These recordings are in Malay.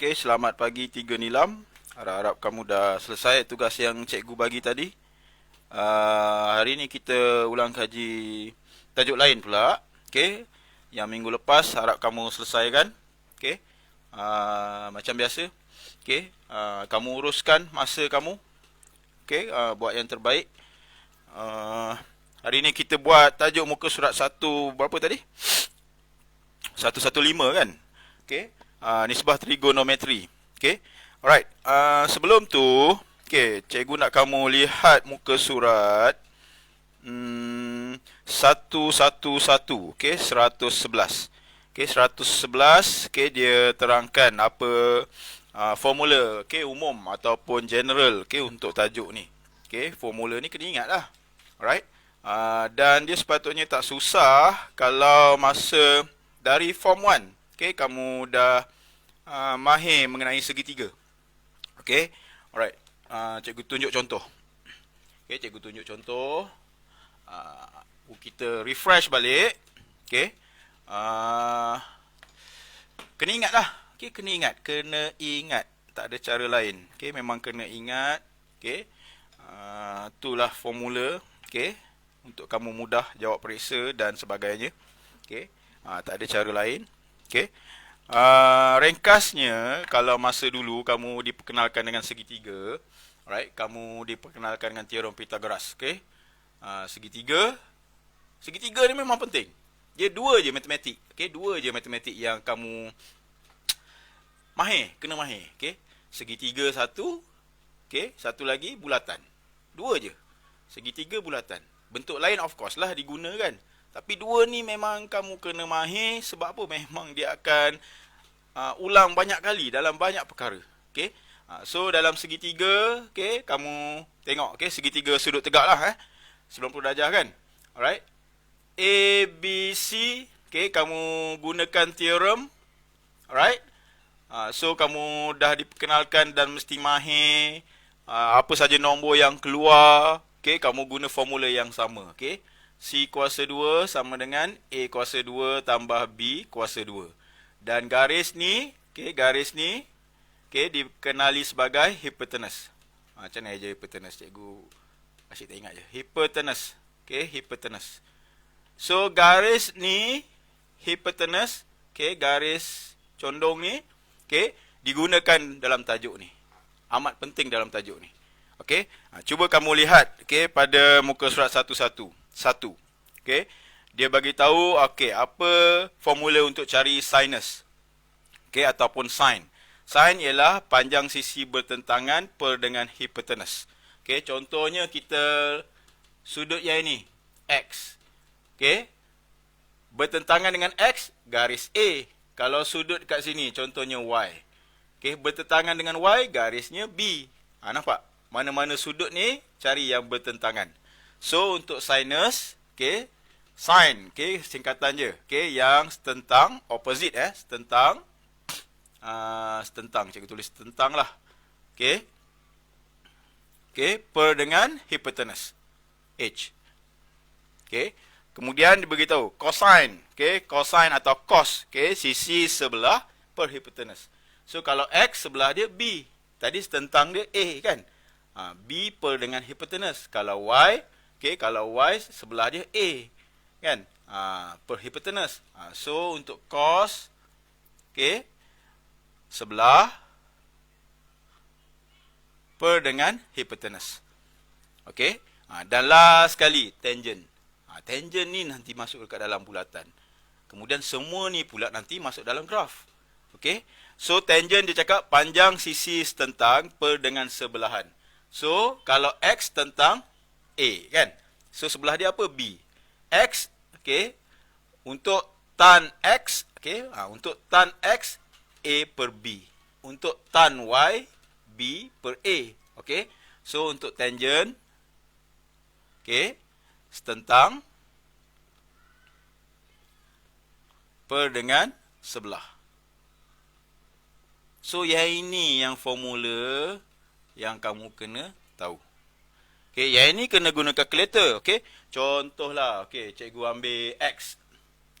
Okey, selamat pagi Tiga Nilam. Harap-harap kamu dah selesai tugas yang cikgu bagi tadi. Hari ni kita ulang kaji tajuk lain pula. Okey, yang minggu lepas harap kamu selesaikan. Okey, macam biasa. Okey, kamu uruskan masa kamu. Okey, buat yang terbaik. Hari ni kita buat tajuk muka surat 1 berapa tadi? 115 kan? Okey. Nisbah trigonometri. Okey. Alright. Sebelum tu, okey, cikgu nak kamu lihat muka surat 111, okey, 111. Okey, 111, okey, dia terangkan apa formula, okey, umum ataupun general, okey, untuk tajuk ni. Okey, formula ni kena ingat lah. Alright. Dan dia sepatutnya tak susah kalau masa dari form 1, okey, kamu dah mahir mengenai segitiga. Okey. Alright. Cikgu tunjuk contoh. Okey, cikgu tunjuk contoh. Kita refresh balik. Okey. Kena ingat lah. Okey, kena ingat. Kena ingat. Tak ada cara lain. Okey, memang kena ingat. Okey. Itulah formula. Okey. Untuk kamu mudah jawab periksa dan sebagainya. Okey. Tak ada cara lain. Okey. Ringkasnya, kalau masa dulu kamu diperkenalkan dengan segitiga, alright, kamu diperkenalkan dengan teorem Pythagoras, okey. Segitiga ni memang penting. Dia dua je matematik, okey, dua je matematik yang kamu kena mahir, okey. Segitiga satu, okey, satu lagi bulatan. Dua je. Segitiga bulatan. Bentuk lain of course lah digunakan. Tapi dua ni memang kamu kena mahir. Sebab apa? Memang dia akan ulang banyak kali dalam banyak perkara. Okay? So dalam segitiga, okay, kamu tengok, okay, segitiga sudut tegak lah, 90 darjah kan. Alright. A, B, C, okay, kamu gunakan teorem. Alright. So kamu dah diperkenalkan dan mesti mahir apa saja nombor yang keluar. Okay, kamu guna formula yang sama. Okay. C kuasa 2 sama dengan A kuasa 2 tambah B kuasa 2. Dan garis ni, okay, okay, dikenali sebagai hipotenus. Macam mana aja hipotenus? Cikgu asyik tak ingat je. Hipotenus. Okay, hipotenus. So, garis ni, hipotenus, okay, garis condong ni, okay, digunakan dalam tajuk ni. Amat penting dalam tajuk ni. Okay, cuba kamu lihat, okay, pada muka surat 111. Okey. Dia bagi tahu okey apa formula untuk cari sinus. Okey, ataupun sin. Sin ialah panjang sisi bertentangan per dengan hipotenus. Okey, contohnya kita sudut yang ini x. Okey. Bertentangan dengan x, garis A. Kalau sudut kat sini contohnya y. Okey, bertentangan dengan y, garisnya B. Nampak? Mana-mana sudut ni cari yang bertentangan. So untuk sinus, okey, sin, okey, singkatan je, okey, yang setentang, opposite, setentang, cikgu tulis setentang lah, okey, okey, per dengan hipotenus, h, okey, kemudian diberitahu cosine, okey, cosine atau cos, okey, sisi sebelah per hipotenus. So kalau x sebelah dia b, tadi setentang dia a kan, b per dengan hipotenus. Kalau y, okay, kalau y sebelah dia A, kan? Per hipotenus. So, untuk cos, okay, sebelah per dengan hipotenus. Okay? Dan last sekali, tangent. Tangent ni nanti masuk ke dalam bulatan. Kemudian semua ni pula nanti masuk dalam graf. Okay? So, tangent dia cakap panjang sisi setentang per dengan sebelahan. So, kalau x tentang A, kan? So, sebelah dia apa? B. X, okay. Untuk tan X, okay. Untuk tan X, A per B. Untuk tan Y, B per A. Okay. So, untuk tangent, okay, setentang per dengan sebelah. So, yang ini yang formula yang kamu kena tahu. Okey, yang ini kena guna kalkulator, okey. Contohlah, okey, cikgu ambil x.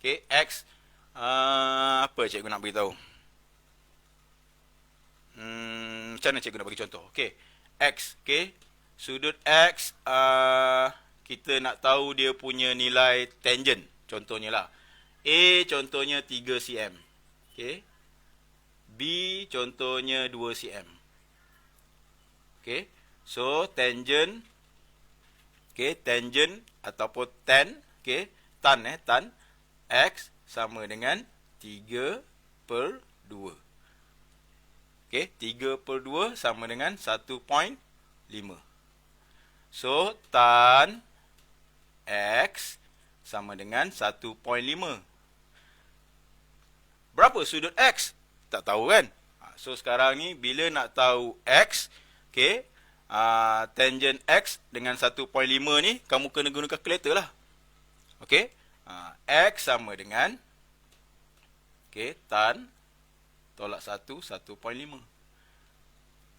Okey, x apa cikgu nak beritahu? Macam mana cikgu nak bagi contoh? Okey. X, okey. Sudut X, kita nak tahu dia punya nilai tangent. Contohnya lah. A contohnya 3 cm. Okey. B contohnya 2 cm. Okey. So, tangent. Okey, tangent ataupun tan. Okey. Tan X sama dengan 3/2. Okey, 3/2 sama dengan 1.5. So, tan X sama dengan 1.5. Berapa sudut X? Tak tahu kan? So, sekarang ni bila nak tahu X, okey, tangent X dengan 1.5 ni, kamu kena guna kalkulator lah. Okey, X sama dengan, okey, tan tolak 1, 1.5.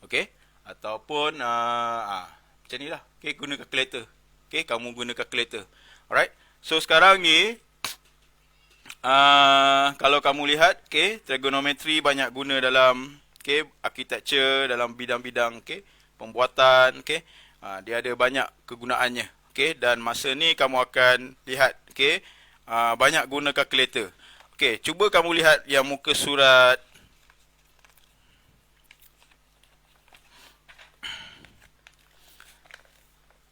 Okey, ataupun macam ni lah. Okey, guna kalkulator. Okey, kamu guna kalkulator. Alright. So, sekarang ni kalau kamu lihat, okey, trigonometri banyak guna dalam, okey, architecture, dalam bidang-bidang, okey, pembuatan, okey. Dia ada banyak kegunaannya. Okey, dan masa ni kamu akan lihat, okey, banyak guna kalkulator. Okey, cuba kamu lihat yang muka surat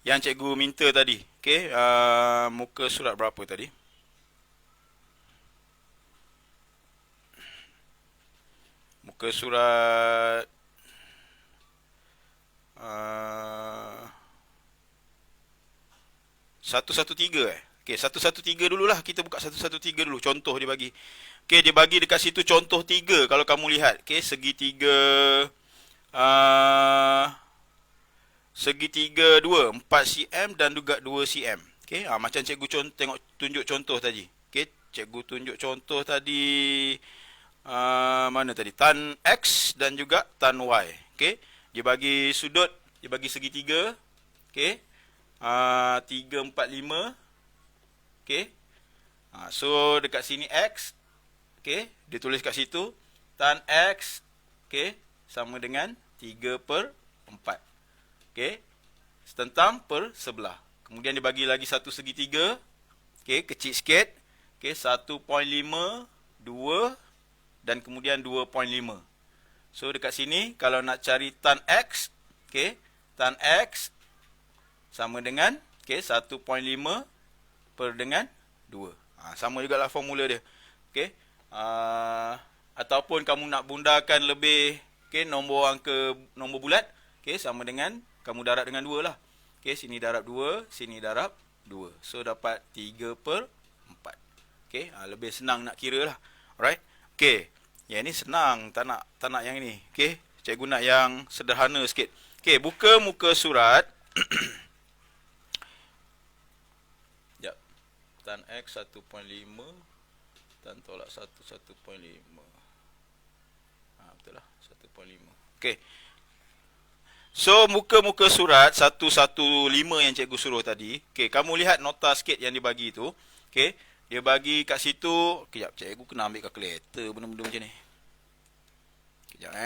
yang cikgu minta tadi. Okey, muka surat berapa tadi? Muka surat 113 Okey, 113 dululah. Kita buka 113 dulu. Contoh dia bagi. Okey, dia bagi dekat situ contoh 3 kalau kamu lihat. Okey, segitiga segitiga 4 cm dan juga 2 cm. Okey, macam cikgu tunjuk contoh tadi. Okey, cikgu tunjuk contoh tadi mana tadi? Tan X dan juga tan Y. Okey, dia bagi sudut, dia bagi segitiga. Okey, 3, 4, 5. Okey, so dekat sini X. Okey, dia tulis kat situ tan X, okey, sama dengan 3/4. Okey, setentang per sebelah. Kemudian dia bagi lagi satu segitiga. Okey, kecil sikit. Okey, 1.5, 2 dan kemudian 2.5. So dekat sini kalau nak cari tan X, okey, tan X sama dengan, okey, 1.5 per dengan 2. Sama jugalah formula dia. Okey, ataupun kamu nak bundarkan lebih, okey, nombor bulat, okey, sama dengan kamu darab dengan 2 lah. Okey, sini darab 2, sini darab 2. So dapat 3/4. Okey, lebih senang nak kira lah. Alright. Okey, yang ni senang, tak nak yang ini. Okey, cikgu nak yang sederhana sikit. Okey, buka muka surat. Sekejap. Tan X 1.5, tan tolak 1, 1.5. Betul lah, 1.5. Okey. So, muka surat 115 yang cikgu suruh tadi. Okey, kamu lihat nota sikit yang dia bagi tu. Okey, dia bagi kat situ. Kejap, cikgu kena ambil kalkulator benda-benda macam ni. Kejap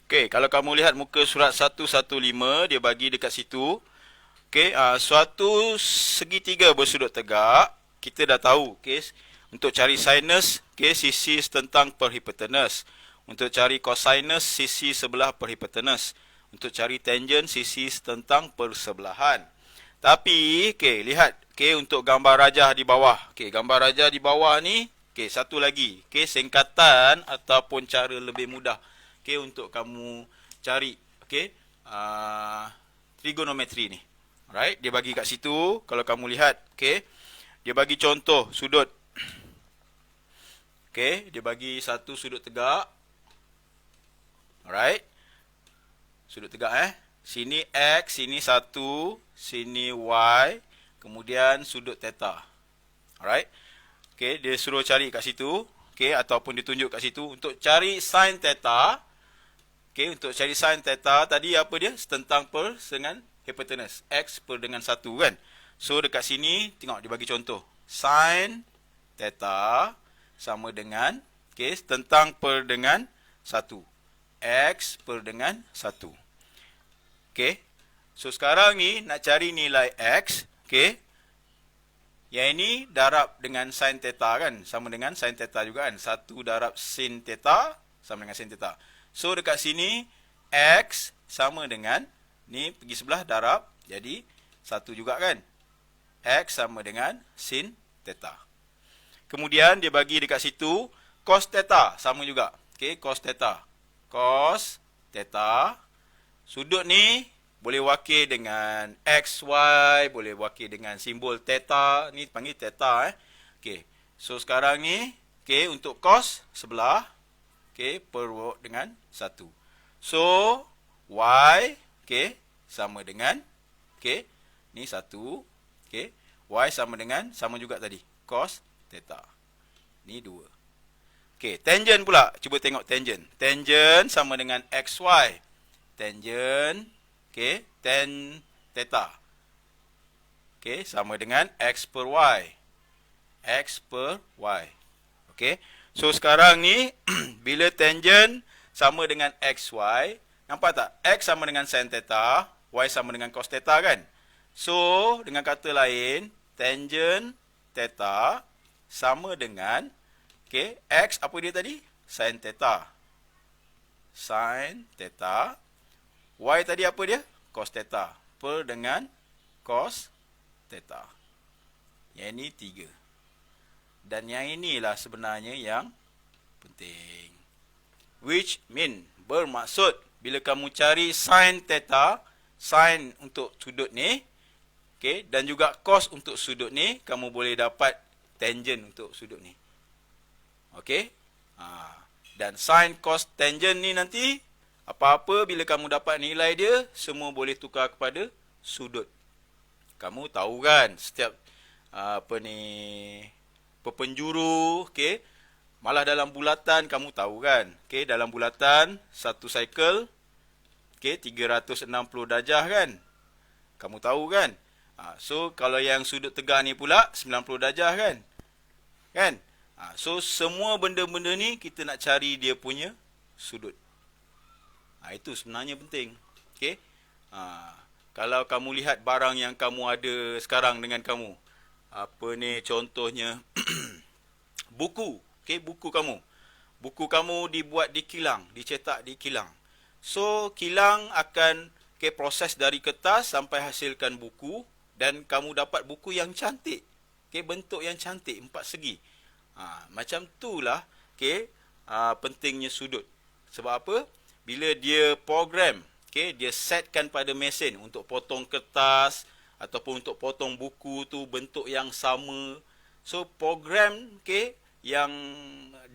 Okey, kalau kamu lihat muka surat 115, dia bagi dekat situ. Okey, suatu segitiga bersudut tegak, kita dah tahu, okey, untuk cari sinus, okey, sisi setentang per hipotenus. Untuk cari cosinus, sisi sebelah per hipotenus. Untuk cari tangent, sisi setentang per sebelahan. Tapi, okey, lihat, okey, untuk gambar rajah di bawah. Okey, gambar rajah di bawah ni, okey, satu lagi, okey, singkatan ataupun cara lebih mudah. Okey, untuk kamu cari, okey, trigonometri ni. Alright, dia bagi kat situ, kalau kamu lihat, okey, dia bagi contoh sudut. Okey, dia bagi satu sudut tegak. Alright. Sudut tegak Sini X, sini 1, sini Y, kemudian sudut theta. Alright. Okey, dia suruh cari kat situ. Okey, ataupun ditunjuk kat situ untuk cari sin theta. Okey, untuk cari sin theta tadi apa dia? Setentang per dengan hypotenuse. X per dengan 1 kan. So dekat sini tengok dia bagi contoh. Sin theta sama dengan setentang per dengan 1. X per dengan 1. Okey. So sekarang ni nak cari nilai X. Okey. Yang ini darab dengan sin theta kan. Sama dengan sin theta juga kan. 1 darab sin theta sama dengan sin theta. So dekat sini X sama dengan, ni pergi sebelah darab. Jadi 1 juga kan. X sama dengan sin theta. Kemudian dia bagi dekat situ cos theta. Sama juga. Okey, cos theta. Cos theta. Sudut ni boleh wakil dengan X, Y. Boleh wakil dengan simbol theta. Ni panggil theta Okey. So sekarang ni, okey, untuk cos sebelah. Okey, per dengan 1. So, Y, okey, sama dengan, okey, ni 1. Okey, Y sama dengan, sama juga tadi. Cos theta. Ni 2. Okey, tangent pula. Cuba tengok tangent. Tangent sama dengan XY. Tangent, okey, tan theta. Okey, sama dengan X per Y. X per Y. Okey. So, sekarang ni, bila tangent sama dengan XY, nampak tak? X sama dengan sin theta, Y sama dengan cos theta kan? So, dengan kata lain, tangent theta sama dengan, okey, X apa dia tadi? Sin theta. Sin theta. Y tadi apa dia? Cos theta. Per dengan cos theta. Yang ini 3. Dan yang inilah sebenarnya yang penting. Which mean, bermaksud, bila kamu cari sin theta, sin untuk sudut ni, okay, dan juga cos untuk sudut ni, kamu boleh dapat tangent untuk sudut ni. Okay. Dan sin, cos, tangent ni nanti, apa-apa bila kamu dapat nilai dia, semua boleh tukar kepada sudut. Kamu tahu kan, setiap penjuru, okey. Malah dalam bulatan kamu tahu kan. Okey, dalam bulatan satu cycle okey 360 darjah kan. Kamu tahu kan? So kalau yang sudut tegak ni pula 90 darjah kan. Kan? So semua benda-benda ni kita nak cari dia punya sudut. Itu sebenarnya penting. Okey. Kalau kamu lihat barang yang kamu ada sekarang dengan kamu, apa ni contohnya buku, okey, buku kamu dibuat di kilang, dicetak di kilang. So kilang akan proses dari kertas sampai hasilkan buku, dan kamu dapat buku yang cantik, okey, bentuk yang cantik, 4 segi. Macam itulah, okey, pentingnya sudut. Sebab apa? Bila dia program, okey, dia setkan pada mesin untuk potong kertas ataupun untuk potong buku tu bentuk yang sama. So program, okey, yang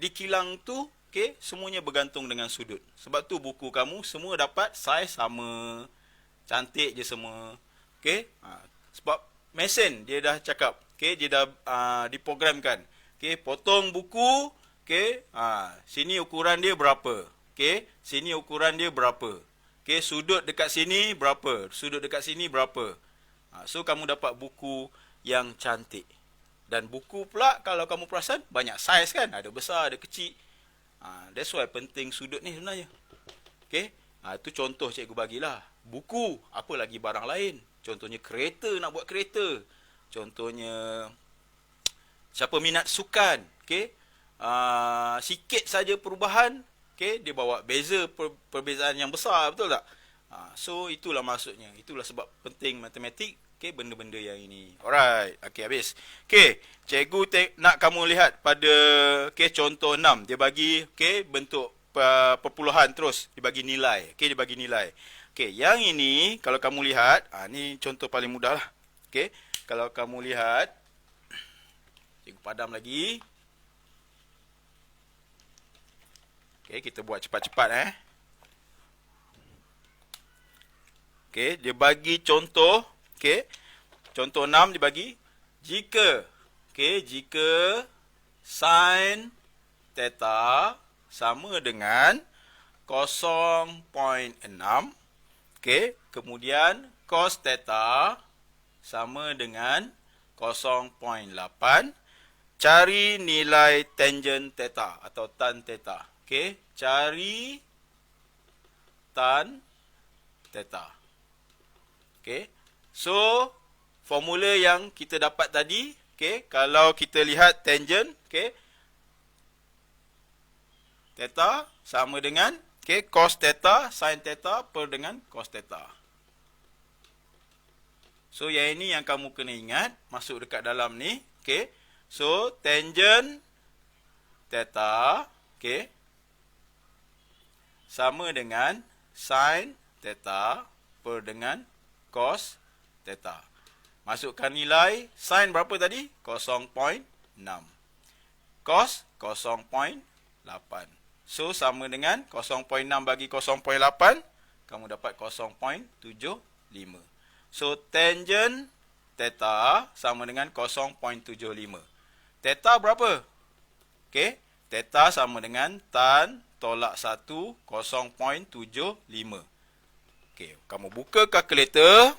di kilang tu, okey, semuanya bergantung dengan sudut. Sebab tu buku kamu semua dapat saiz sama, cantik je semua. Okey, sebab mesin dia dah cakap, okey, dia dah diprogramkan. Okey, potong buku, okey, sini ukuran dia berapa? Okey, sini ukuran dia berapa? Okey, sudut dekat sini berapa? Sudut dekat sini berapa? So kamu dapat buku yang cantik. Dan buku pula kalau kamu perasan banyak saiz kan, ada besar, ada kecil. That's why penting sudut ni sebenarnya. Okey, itu contoh cikgu bagilah. Buku, apa lagi barang lain. Contohnya kereta, nak buat kereta. Contohnya siapa minat sukan, okey, sikit saja perubahan, okey, dia bawa perbezaan yang besar, betul tak? So itulah maksudnya. Itulah sebab penting matematik. Okey, benda-benda yang ini. Alright. Okey, habis. Okey, cikgu nak kamu lihat pada contoh 6. Dia bagi bentuk perpuluhan terus. Dia bagi nilai. Okey, dia bagi nilai. Okey, yang ini kalau kamu lihat, ni contoh paling mudah lah. Okey, kalau kamu lihat, cikgu padam lagi. Okey, kita buat cepat-cepat Okey, dia bagi contoh, okey. Contoh 6 dia bagi jika sin theta sama dengan 0.6, okey, kemudian cos theta sama dengan 0.8, cari nilai tangent theta atau tan theta. Okey, cari tan theta. Okey. So, formula yang kita dapat tadi, okey, kalau kita lihat tangent, okey, theta sama dengan, okey, cos theta sin theta per dengan cos theta. So, yang ini yang kamu kena ingat, masuk dekat dalam ni, okey. So, tangent theta, okey, sama dengan sin theta per dengan cos theta. Masukkan nilai sin berapa tadi? 0.6. Cos 0.8. So sama dengan 0.6 bagi 0.8, kamu dapat 0.75. So tangent theta sama dengan 0.75. Theta berapa? Okey, theta sama dengan tan tolak 1 0.75. Okey, kamu buka kalkulator.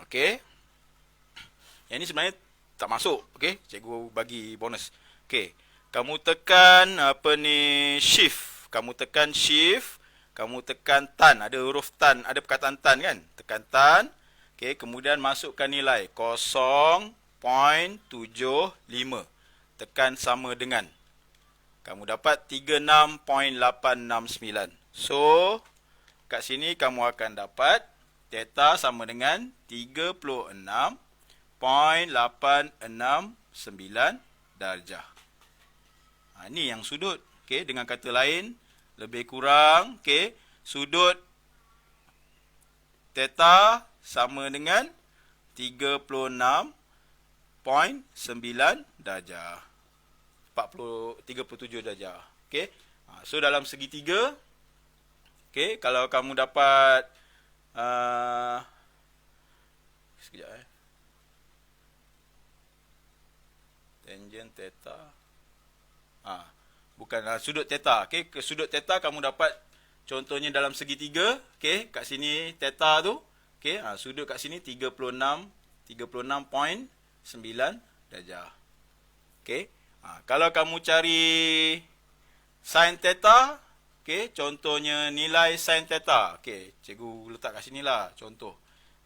Okey. Yang ni sebenarnya tak masuk, okey. Cikgu bagi bonus. Okey, kamu tekan shift. Kamu tekan shift, kamu tekan tan, ada huruf tan, ada perkataan tan kan? Tekan tan. Okey, kemudian masukkan nilai 0.75. Tekan sama dengan. Kamu dapat 36.869. So, kat sini kamu akan dapat theta sama dengan 36.869 darjah. Ini yang sudut. Okay, dengan kata lain, lebih kurang, okay, sudut theta sama dengan 36.9 darjah. 37 darjah. Okay. So, dalam segitiga, okey, kalau kamu dapat sekejap tangent theta. Bukan sudut theta. Okey, ke sudut theta kamu dapat contohnya dalam segitiga, okey, kat sini theta tu, okey, sudut kat sini 36.9 darjah. Okey. Kalau kamu cari sin theta, okey, contohnya nilai sin theta. Okey, cikgu letak kat sinilah contoh.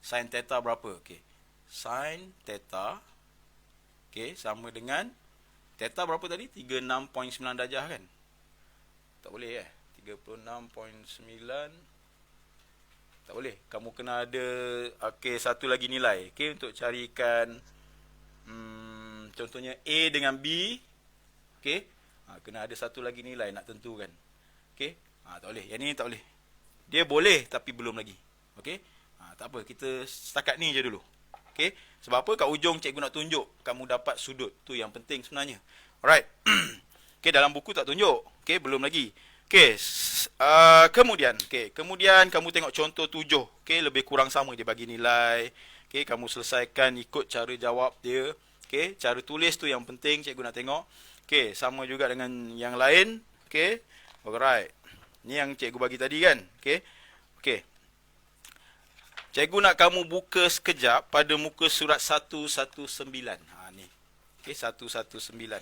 Sin theta berapa? Okey. Sin theta, okey, sama dengan theta berapa tadi? 36.9 darjah kan? Tak boleh 36.9. Tak boleh. Kamu kena ada okey, satu lagi nilai. Okey, untuk carikan contohnya A dengan B. Okey. Kena ada satu lagi nilai nak tentukan. Okey. Tak boleh. Yang ni tak boleh. Dia boleh tapi belum lagi. Okey. Tak apa. Kita setakat ni je dulu. Okey. Sebab apa? Kat ujung cikgu nak tunjuk kamu dapat sudut. Tu yang penting sebenarnya. Alright. Okey, dalam buku tak tunjuk. Okey, belum lagi. Okey. Kemudian kamu tengok contoh 7. Okey, lebih kurang sama dia bagi nilai. Okey, kamu selesaikan ikut cara jawab dia. Okey, cara tulis tu yang penting cikgu nak tengok. Okey, sama juga dengan yang lain. Okey. Alright. Ni yang cikgu bagi tadi kan? Okey. Okey. Cikgu nak kamu buka sekejap pada muka surat 119. Ni. Okey, 119.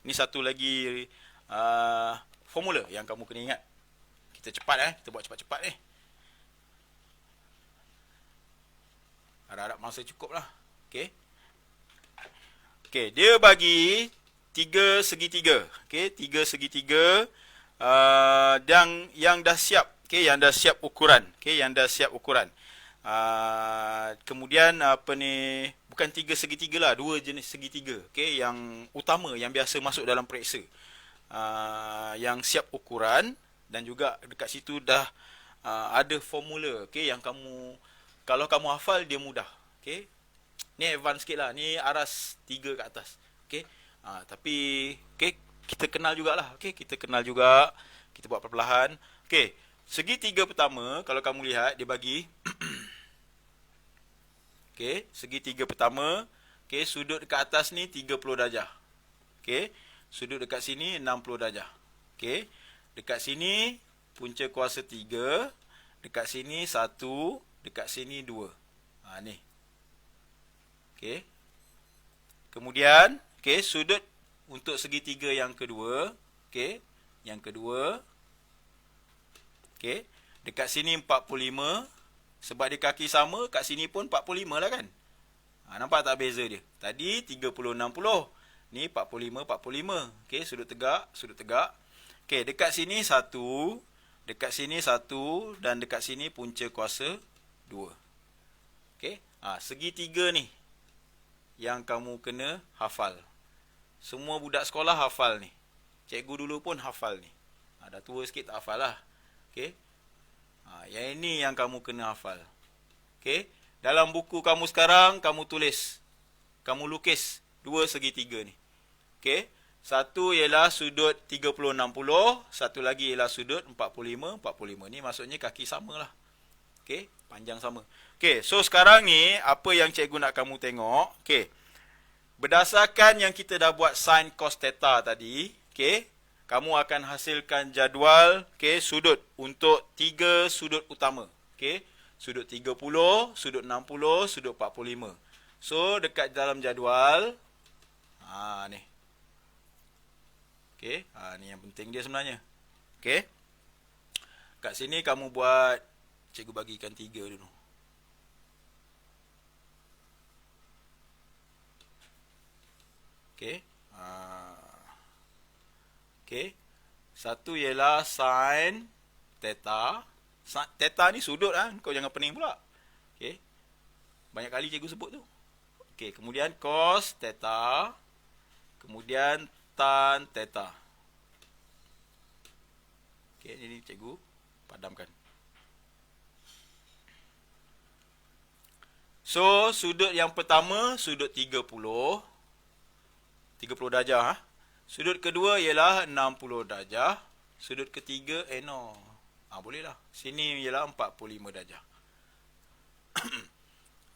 Ni satu lagi formula yang kamu kena ingat. Kita cepat kita buat cepat-cepat ni. Harap-harap masa cukup lah. Okey. Okey, dia bagi 3 segitiga. Okey, 3 segitiga yang dah siap. Okey, yang dah siap ukuran. Okey, yang dah siap ukuran. Kemudian bukan 3 segitiga lah, 2 jenis segitiga. Okey, yang utama yang biasa masuk dalam periksa. Yang siap ukuran dan juga dekat situ dah ada formula. Okey, yang kamu kalau kamu hafal dia mudah. Okey. Ni advance sikit lah. Ni aras 3 ke atas. Okey. Tapi okey, kita kenal jugalah. Okey, kita kenal juga. Kita buat perlahan. Okey, segitiga pertama kalau kamu lihat dia bagi okey, segitiga pertama, okey, sudut dekat atas ni 30 darjah. Okey, sudut dekat sini 60 darjah. Okey, dekat sini punca kuasa 3, dekat sini 1, dekat sini 2. Ni. Okey. Kemudian, okey, sudut untuk segitiga yang kedua, okey, yang kedua, okey, dekat sini 45, sebab dia kaki sama, kat sini pun 45 lah kan. Nampak tak beza dia? Tadi 30 60, ni 45 45. Okey, sudut tegak, sudut tegak. Okey, dekat sini 1, dekat sini 1 dan dekat sini punca kuasa 2. Okey, segitiga ni yang kamu kena hafal. Semua budak sekolah hafal ni. Cikgu dulu pun hafal ni. Dah tua sikit tak hafal lah. Okey. Yang ini yang kamu kena hafal. Okey. Dalam buku kamu sekarang, kamu tulis. Kamu lukis dua segitiga ni. Okey. Satu ialah sudut 30 60, satu lagi ialah sudut 45 45. Ni maksudnya kaki samalah. Okey, panjang sama. Okey, so sekarang ni apa yang cikgu nak kamu tengok? Okey. Berdasarkan yang kita dah buat sin cos theta tadi, okey, kamu akan hasilkan jadual, okey, sudut untuk 3 sudut utama. Okey, sudut 30, sudut 60, sudut 45. So dekat dalam jadual ni. Okey, ni yang penting dia sebenarnya. Okey. Kat sini kamu buat, cikgu bagikan 3 dulu. Okey. Okey. Satu ialah sin theta. Theta ni sudut kau jangan pening pula. Okey. Banyak kali cikgu sebut tu. Okey, kemudian cos theta. Kemudian tan theta. Okey, ini cikgu padamkan. So, sudut yang pertama, sudut 30 darjah. Sudut kedua ialah 60 darjah. Sudut ketiga, no. Boleh lah. Sini ialah 45 darjah.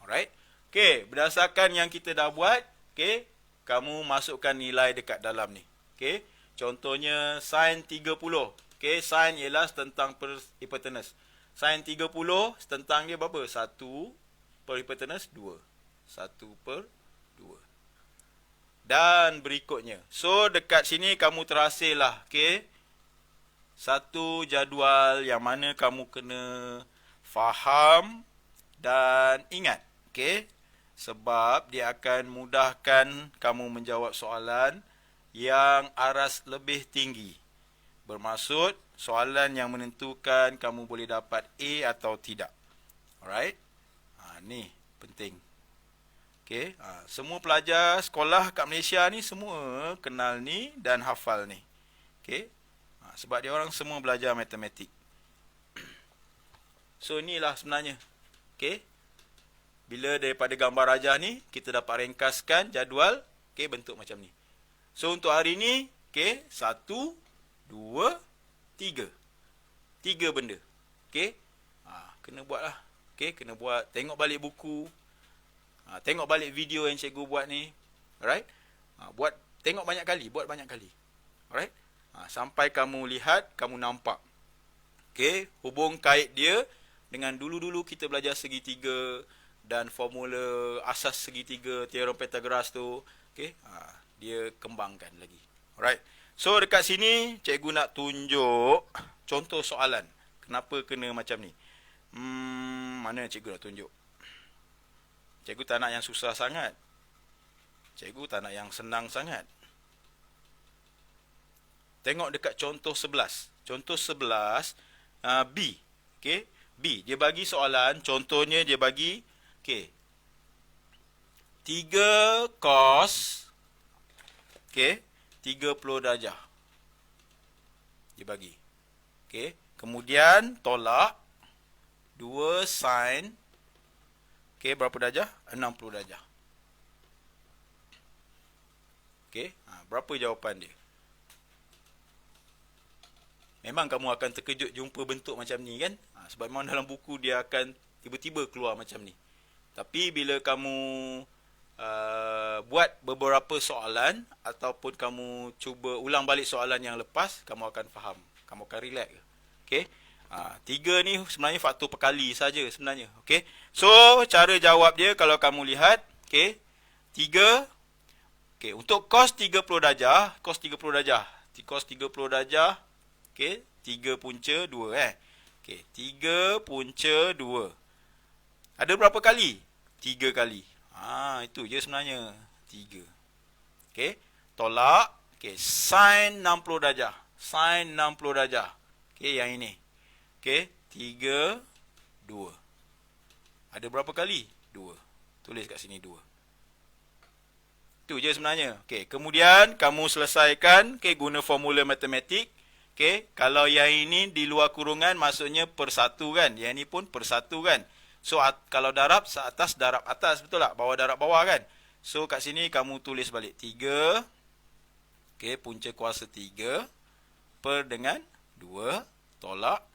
Alright. Okay, berdasarkan yang kita dah buat, okay, kamu masukkan nilai dekat dalam ni. Okay, contohnya sin 30. Okay, sin ialah setentang per hipotenus. Sin 30, setentang dia berapa? 1 per hipotenus 2. 1 per 2. Dan berikutnya. So, dekat sini kamu terhasil lah. Okay. Satu jadual yang mana kamu kena faham dan ingat. Okay. Sebab dia akan mudahkan kamu menjawab soalan yang aras lebih tinggi. Bermaksud, soalan yang menentukan kamu boleh dapat A atau tidak. Alright. Ni penting. Okay. Semua pelajar sekolah kat Malaysia ni semua kenal ni dan hafal ni. Okay. Sebab dia orang semua belajar matematik. So, inilah sebenarnya. Okay. Bila daripada gambar rajah ni, kita dapat ringkaskan jadual. Okay, bentuk macam ni. So, untuk hari ni, okay, 1, 2, 3. 3 benda. Okay. Kena buat lah. Okay, kena buat. Tengok balik buku. Tengok balik video yang cikgu buat ni. Alright. Tengok banyak kali. Buat banyak kali. Alright. Sampai kamu lihat, kamu nampak. Okay. Hubung kait dia dengan dulu-dulu kita belajar segitiga dan formula asas segitiga, teorem Pythagoras tu. Okay. Dia kembangkan lagi. Alright. So, dekat sini, cikgu nak tunjuk contoh soalan. Kenapa kena macam ni? Mana cikgu nak tunjuk? Cikgu tak nak yang susah sangat. Cikgu tak nak yang senang sangat. Tengok dekat contoh 11. Contoh 11, B. Okay. B. Dia bagi soalan. Contohnya dia bagi, okay, 3 cos, okay, 30 darjah. Dia bagi. Okay. Kemudian tolak 2 sin. Okey, berapa darjah? 60 darjah. Okey, berapa jawapan dia? memang kamu akan terkejut jumpa bentuk macam ni kan. Sebab memang dalam buku dia akan tiba-tiba keluar macam ni. Tapi bila kamu buat beberapa soalan ataupun kamu cuba ulang balik soalan yang lepas, kamu akan faham, kamu akan relax. Okay. 3 ni sebenarnya faktor perkali saja sebenarnya. Okay. So cara jawab dia kalau kamu lihat, okay, 3. Okay, untuk cos 30 darjah, cos 30 darjah, cos 30 darjah, okay, 3 punca 2 Okay, 3 punca 2. Ada berapa kali? 3 kali. Itu je sebenarnya. 3. Okay, tolak, okay, sin 60 darjah. Sin 60 darjah. Okay, yang ini. Okay, 3, 2. Ada berapa kali? 2. Tulis kat sini 2. Itu je sebenarnya. Okay, kemudian kamu selesaikan, okay, guna formula matematik. Okay, kalau yang ini di luar kurungan maksudnya per 1 kan. Yang ini pun per 1 kan. So kalau darab atas darab atas, betul tak? Bawah darab bawah kan. So kat sini kamu tulis balik 3. Okay, punca kuasa 3 per dengan 2 tolak.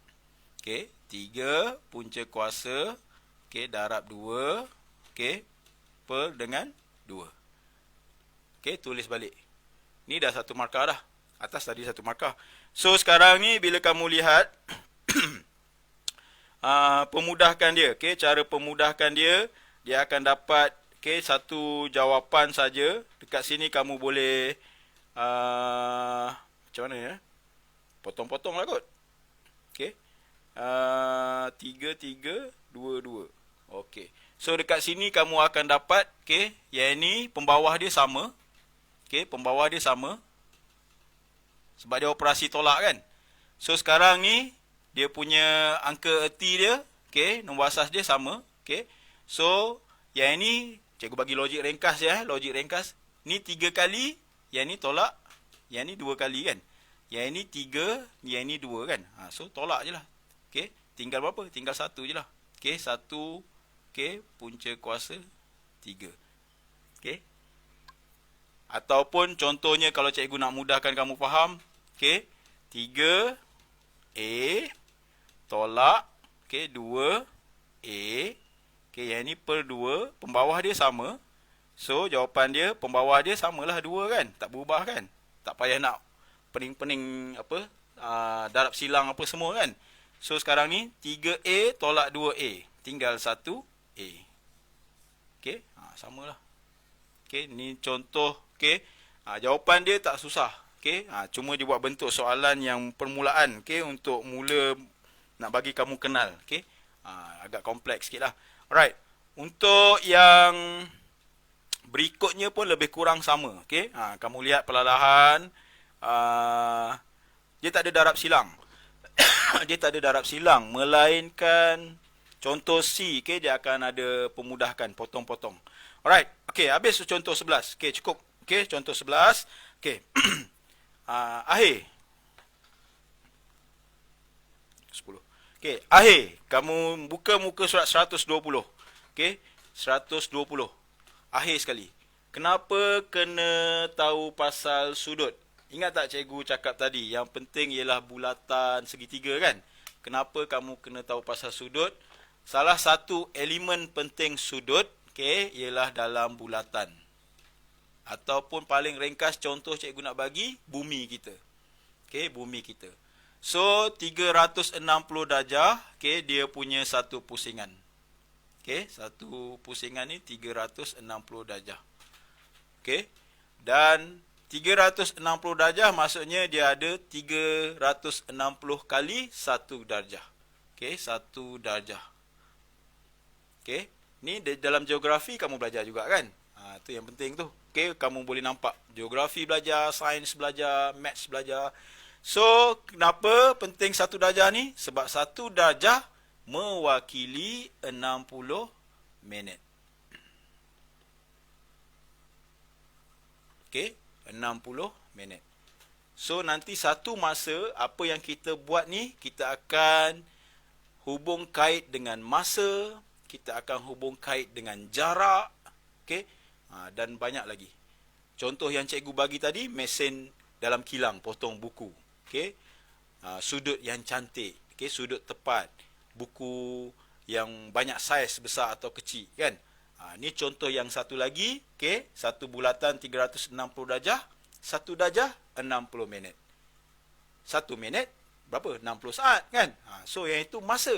Okay, 3 punca kuasa, okay, darab 2, okay, per dengan 2. Okay, tulis balik. Ni dah 1 markah dah. Atas tadi 1 markah. So sekarang ni bila kamu lihat pemudahkan dia, okay, cara pemudahkan dia, dia akan dapat, okay, 1 jawapan saja. Dekat sini kamu boleh macam mana ya? Potong-potong lah kot. Okay. 3, 3, 2, 2. Okay. So dekat sini kamu akan dapat, okay, yang ni pembawah dia sama. Okay, pembawah dia sama. Sebab dia operasi tolak kan. So sekarang ni dia punya angka erti dia, okay, nombor asas dia sama. Okay. So yang ni cikgu bagi logik ringkas ya, logik ringkas. Ni 3 kali, yang ni tolak, yang ni 2 kali kan. Yang ni 3, yang ni 2 kan. So tolak je lah. Okay, tinggal berapa? Tinggal 1 je lah. Okay, 1, okay, punca kuasa 3. Okay. Ataupun contohnya kalau cikgu nak mudahkan kamu faham, okay, 3 A tolak, okay, 2 A, okay, yang ni per 2, pembawah dia sama. So jawapan dia, pembawah dia samalah 2 kan, tak berubah kan. Tak payah nak pening-pening apa, darab silang apa semua kan. So sekarang ni 3A tolak 2A, tinggal 1A. Okay, samalah. Okay, ni contoh. Okay, jawapan dia tak susah. Okay, cuma dia buat bentuk soalan yang permulaan, okay, untuk mula nak bagi kamu kenal. Okay, agak kompleks sikit lah. Alright, untuk yang berikutnya pun lebih kurang sama. Okay, kamu lihat perlahan-lahan, dia tak ada darab silang. Dia tak ada darab silang, melainkan contoh C, okay, dia akan ada pemudahkan, potong-potong. Alright, okay, habis contoh 11. Okay, cukup. Okay, contoh 11. Okay. Akhir. 10. Okay, akhir. Kamu buka muka surat 120. Okay, 120. Akhir sekali. Kenapa kena tahu pasal sudut? Ingat tak cikgu cakap tadi, yang penting ialah bulatan segitiga kan? Kenapa kamu kena tahu pasal sudut? Salah satu elemen penting sudut, okay, ialah dalam bulatan. Ataupun paling ringkas contoh cikgu nak bagi, bumi kita. Okay, bumi kita. So, 360 darjah, okay, dia punya satu pusingan. Okay, satu pusingan ni 360 darjah. Okay, dan 360 darjah maksudnya dia ada 360 kali 1 darjah. Okay, 1 darjah. Okay, ni dalam geografi kamu belajar juga kan? Itu yang penting tu. Okay, kamu boleh nampak geografi belajar, sains belajar, maths belajar. So, kenapa penting 1 darjah ni? Sebab 1 darjah mewakili 60 minit. Okay, 60 minit. So, nanti satu masa, apa yang kita buat ni, kita akan hubung kait dengan masa, kita akan hubung kait dengan jarak, okay, dan banyak lagi. Contoh yang cikgu bagi tadi, mesin dalam kilang, potong buku. Okay. sudut yang cantik, okey, sudut tepat, buku yang banyak saiz besar atau kecil kan. Ni contoh yang satu lagi, okey, satu bulatan 360 darjah, 1 darjah 60 minit. 1 minit berapa? 60 saat kan. So yang itu masa.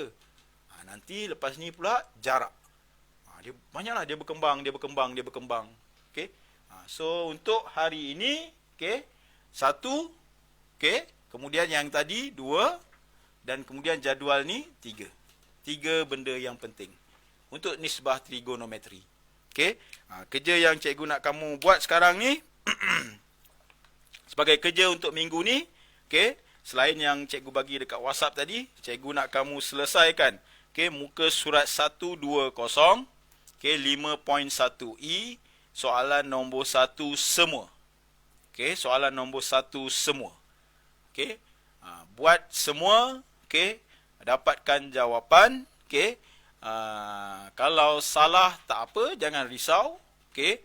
Nanti lepas ni pula jarak. Dia banyaklah, dia berkembang. Okey. So untuk hari ini, okey, 1, okey, kemudian yang tadi 2, dan kemudian jadual ni 3. 3 benda yang penting untuk nisbah trigonometri. Okey. Kerja yang cikgu nak kamu buat sekarang ni sebagai kerja untuk minggu ni, okey, selain yang cikgu bagi dekat WhatsApp tadi, cikgu nak kamu selesaikan, okey, muka surat 120, okey, 5.1E, soalan nombor 1 semua. Okey, soalan nombor 1 semua. Okey, buat semua, okey, dapatkan jawapan, okey. Kalau salah tak apa, jangan risau, okey.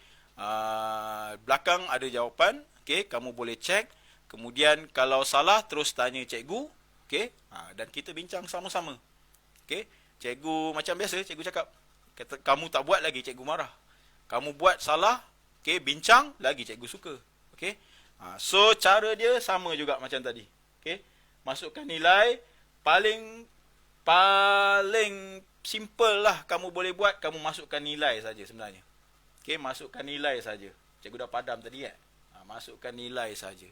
Belakang ada jawapan, okey, kamu boleh cek. Kemudian kalau salah terus tanya cikgu, okey. Dan kita bincang sama-sama. Okey, cikgu macam biasa cikgu cakap, kata kamu tak buat lagi cikgu marah. Kamu buat salah, okey, bincang lagi cikgu suka. Okey. So cara dia sama juga macam tadi. Okey. Masukkan nilai, paling simple lah kamu boleh buat, kamu masukkan nilai saja sebenarnya. Okey, masukkan nilai saja. Cikgu dah padam tadi kan. Masukkan nilai saja.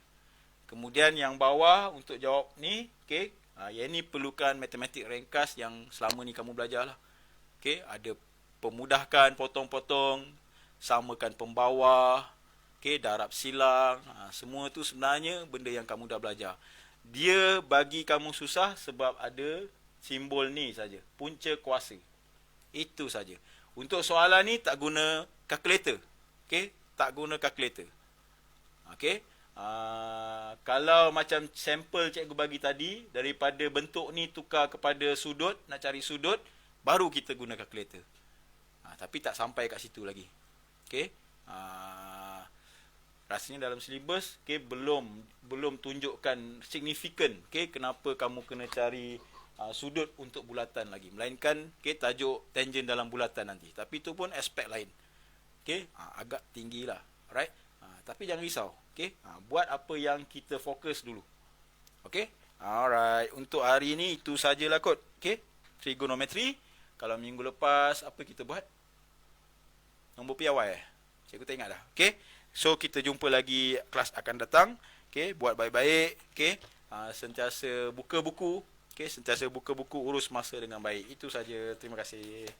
Kemudian yang bawah untuk jawab ni, okey, yang ni perlukan matematik ringkas yang selama ni kamu belajar lah. Okey, ada pemudahkan, potong-potong, samakan pembawah, okey, darab silang, semua tu sebenarnya benda yang kamu dah belajar. Dia bagi kamu susah sebab ada simbol ni saja, punca kuasa. Itu saja. Untuk soalan ni tak guna kalkulator. Okey, tak guna kalkulator. Okey. Kalau macam sampel cikgu bagi tadi, daripada bentuk ni tukar kepada sudut, nak cari sudut, baru kita guna kalkulator. Tapi tak sampai kat situ lagi. Okey. Rasanya dalam silibus, okey, belum tunjukkan signifikan, okey, kenapa kamu kena cari sudut untuk bulatan lagi. Melainkan, okey, tajuk tangent dalam bulatan nanti. Tapi itu pun aspek lain. Okey, agak tinggi lah. Alright. Tapi jangan risau. Okey, buat apa yang kita fokus dulu. Okey. Alright. Untuk hari ini itu sajalah kot. Okey. Trigonometri. Kalau minggu lepas apa kita buat? Nombor piawai. Cikgu tak ingat dah. Okey. So kita jumpa lagi kelas akan datang. Okey, buat baik-baik. Okey. Sentiasa buka buku. Okey, sentiasa buka buku, urus masa dengan baik. Itu saja. Terima kasih.